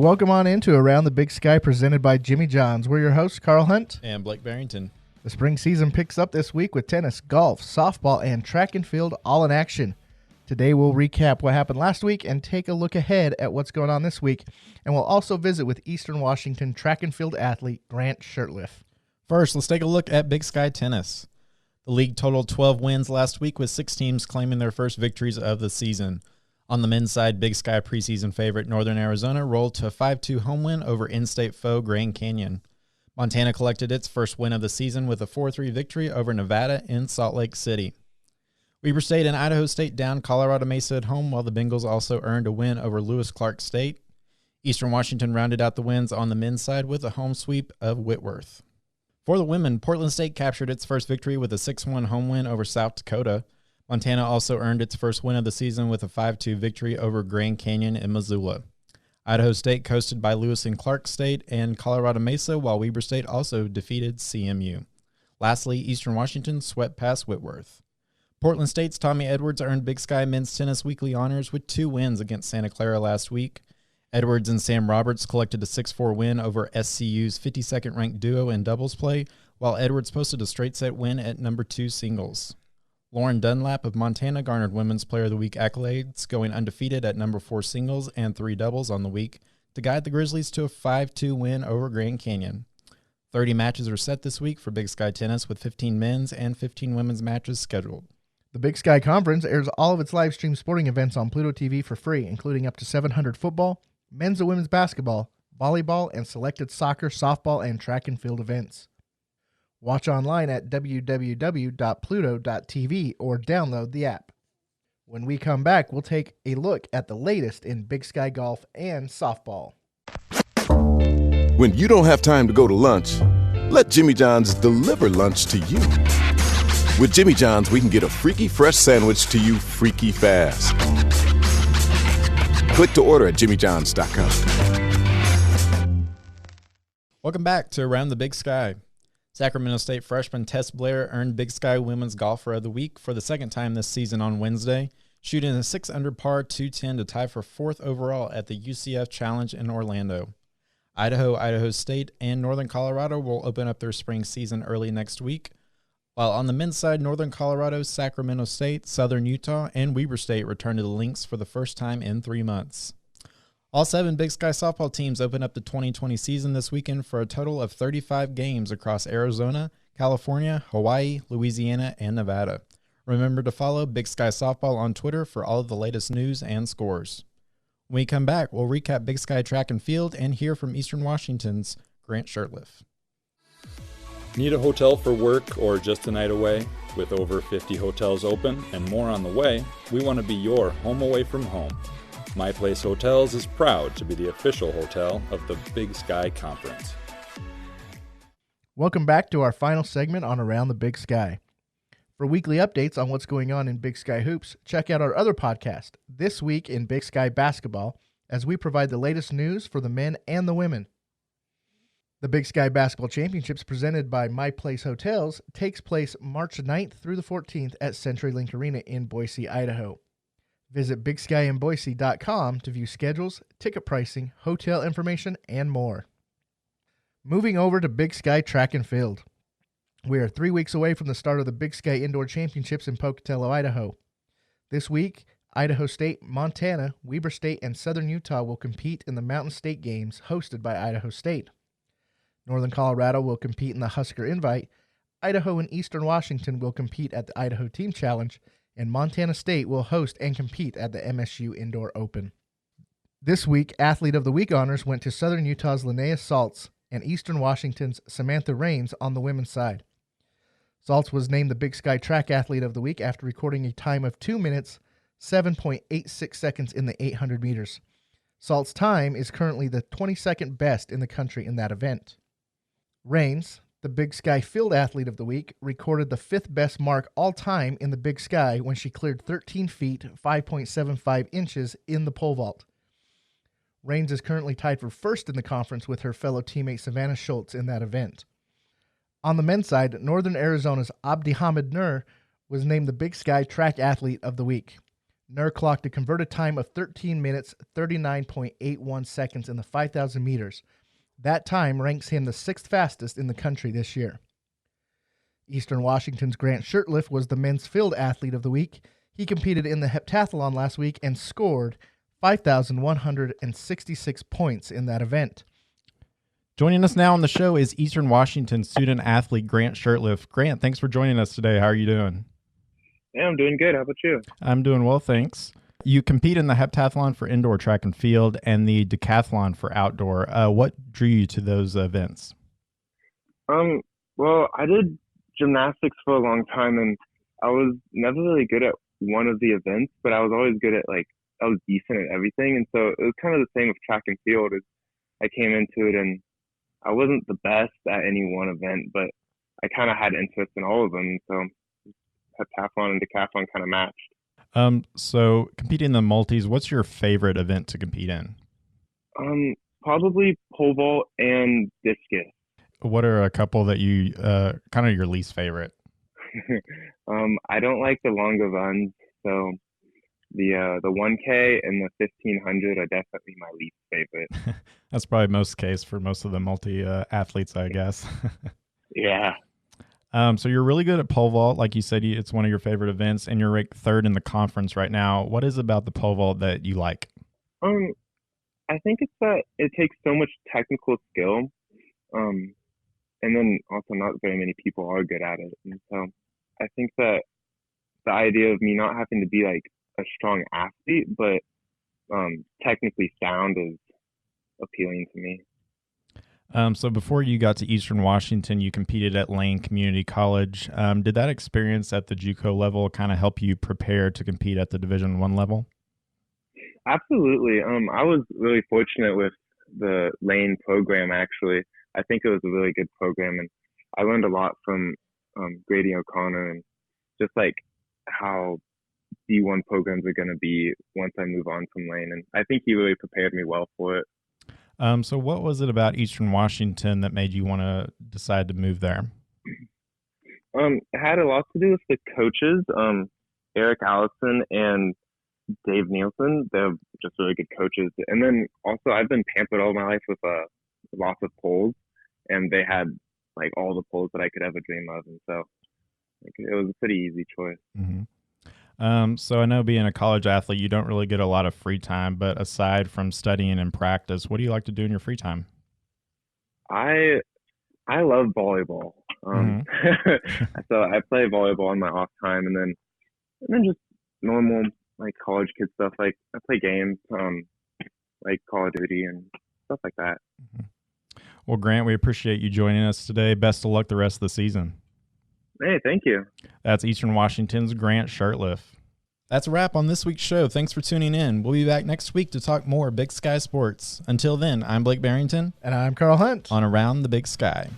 Welcome on into Around the Big Sky presented by Jimmy John's. We're your hosts, Karl Hunt and Blake Barington. The spring season picks up this week with tennis, golf, softball, and track and field all in action. Today we'll recap what happened last week and take a look ahead at what's going on this week. And we'll also visit with Eastern Washington track and field athlete Grant Shurtliff. First, let's take a look at Big Sky Tennis. The league totaled 12 wins last week with 6 teams claiming their first victories of the season. On the men's side, Big Sky preseason favorite Northern Arizona rolled to a 5-2 home win over in-state foe Grand Canyon. Montana collected its first win of the season with a 4-3 victory over Nevada in Salt Lake City. Weber State and Idaho State downed Colorado Mesa at home, while the Bengals also earned a win over Lewis Clark State. Eastern Washington rounded out the wins on the men's side with a home sweep of Whitworth. For the women, Portland State captured its first victory with a 6-1 home win over South Dakota. Montana also earned its first win of the season with a 5-2 victory over Grand Canyon in Missoula. Idaho State coasted by Lewis and Clark State and Colorado Mesa, while Weber State also defeated CMU. Lastly, Eastern Washington swept past Whitworth. Portland State's Tommy Edwards earned Big Sky Men's Tennis Weekly honors with 2 wins against Santa Clara last week. Edwards and Sam Roberts collected a 6-4 win over SCU's 52nd ranked duo in doubles play, while Edwards posted a straight set win at number 2 singles. Lauren Dunlap of Montana garnered Women's Player of the Week accolades, going undefeated at number 4 singles and 3 doubles on the week to guide the Grizzlies to a 5-2 win over Grand Canyon. 30 matches are set this week for Big Sky Tennis, with 15 men's and 15 women's matches scheduled. The Big Sky Conference airs all of its live stream sporting events on Pluto TV for free, including up to 700 football, men's and women's basketball, volleyball, and selected soccer, softball, and track and field events. Watch online at www.pluto.tv or download the app. When we come back, we'll take a look at the latest in Big Sky golf and softball. When you don't have time to go to lunch, let Jimmy John's deliver lunch to you. With Jimmy John's, we can get a freaky fresh sandwich to you freaky fast. Click to order at jimmyjohns.com. Welcome back to Around the Big Sky. Sacramento State freshman Tess Blair earned Big Sky Women's Golfer of the Week for the second time this season on Wednesday, shooting a 6-under par 210 to tie for 4th overall at the UCF Challenge in Orlando. Idaho, Idaho State, and Northern Colorado will open up their spring season early next week, while on the men's side, Northern Colorado, Sacramento State, Southern Utah, and Weber State return to the links for the first time in 3 months. All 7 Big Sky softball teams open up the 2020 season this weekend for a total of 35 games across Arizona, California, Hawaii, Louisiana, and Nevada. Remember to follow Big Sky Softball on Twitter for all of the latest news and scores. When we come back, we'll recap Big Sky Track and Field and hear from Eastern Washington's Grant Shurtliff. Need a hotel for work or just a night away? With over 50 hotels open and more on the way, we want to be your home away from home. My Place Hotels is proud to be the official hotel of the Big Sky Conference. Welcome back to our final segment on Around the Big Sky. For weekly updates on what's going on in Big Sky Hoops, check out our other podcast, This Week in Big Sky Basketball, as we provide the latest news for the men and the women. The Big Sky Basketball Championships presented by My Place Hotels takes place March 9th through the 14th at CenturyLink Arena in Boise, Idaho. Visit BigSkyInBoise.com to view schedules, ticket pricing, hotel information, and more. Moving over to Big Sky Track and Field. We are 3 weeks away from the start of the Big Sky Indoor Championships in Pocatello, Idaho. This week, Idaho State, Montana, Weber State, and Southern Utah will compete in the Mountain State Games hosted by Idaho State. Northern Colorado will compete in the Husker Invite. Idaho and Eastern Washington will compete at the Idaho Team Challenge, and Montana State will host and compete at the MSU Indoor Open. This week, Athlete of the Week honors went to Southern Utah's Linnea Saltz and Eastern Washington's Samantha Raines on the women's side. Saltz was named the Big Sky Track Athlete of the Week after recording a time of 2 minutes, 7.86 seconds in the 800 meters. Saltz's time is currently the 22nd best in the country in that event. Raines, the Big Sky Field Athlete of the Week, recorded the 5th best mark all time in the Big Sky when she cleared 13 feet, 5.75 inches in the pole vault. Raines is currently tied for first in the conference with her fellow teammate Savannah Schultz in that event. On the men's side, Northern Arizona's Abdihamid Nur was named the Big Sky Track Athlete of the Week. Nur clocked a converted time of 13 minutes, 39.81 seconds in the 5,000 meters. That time ranks him the 6th fastest in the country this year. Eastern Washington's Grant Shurtliff was the men's field athlete of the week. He competed in the heptathlon last week and scored 5,166 points in that event. Joining us now on the show is Eastern Washington student athlete Grant Shurtliff. Grant, thanks for joining us today. How are you doing? Yeah, I'm doing good. How about you? I'm doing well, thanks. You compete in the heptathlon for indoor track and field and the decathlon for outdoor. What drew you to those events? Well, I did gymnastics for a long time, and I was never really good at one of the events, but I was always good at, I was decent at everything. And so it was kind of the same with track and field. As I came into it, and I wasn't the best at any one event, but I kind of had interest in all of them. So heptathlon and decathlon kind of matched. So competing in the multis, what's your favorite event to compete in? Probably pole vault and discus. What are a couple that you kind of your least favorite? I don't like the longer runs, so the 1K and the 1500 are definitely my least favorite. That's probably most case for most of the multi athletes, I guess. Yeah. So you're really good at pole vault, like you said. It's one of your favorite events, and you're ranked 3rd in the conference right now. What is it about the pole vault that you like? I think it's that it takes so much technical skill, and then also not very many people are good at it. And so I think that the idea of me not having to be like a strong athlete, but technically sound is appealing to me. So before you got to Eastern Washington, you competed at Lane Community College. Did that experience at the JUCO level kind of help you prepare to compete at the Division I level? Absolutely. I was really fortunate with the Lane program, actually. I think it was a really good program, and I learned a lot from Grady O'Connor and just like how D1 programs are going to be once I move on from Lane. And I think he really prepared me well for it. So what was it about Eastern Washington that made you want to decide to move there? It had a lot to do with the coaches, Eric Allison and Dave Nielsen. They're just really good coaches. And then also I've been pampered all my life with lots of poles, and they had like all the poles that I could ever dream of. And so it was a pretty easy choice. Mm-hmm. So I know being a college athlete, you don't really get a lot of free time, but aside from studying and practice, what do you like to do in your free time? I love volleyball. So I play volleyball on my off time, and then just normal like college kid stuff. Like I play games, like Call of Duty and stuff like that. Mm-hmm. Well, Grant, we appreciate you joining us today. Best of luck the rest of the season. Hey, thank you. That's Eastern Washington's Grant Shurtliff. That's a wrap on this week's show. Thanks for tuning in. We'll be back next week to talk more Big Sky sports. Until then, I'm Blake Barington. And I'm Karl Hunt. On Around the Big Sky.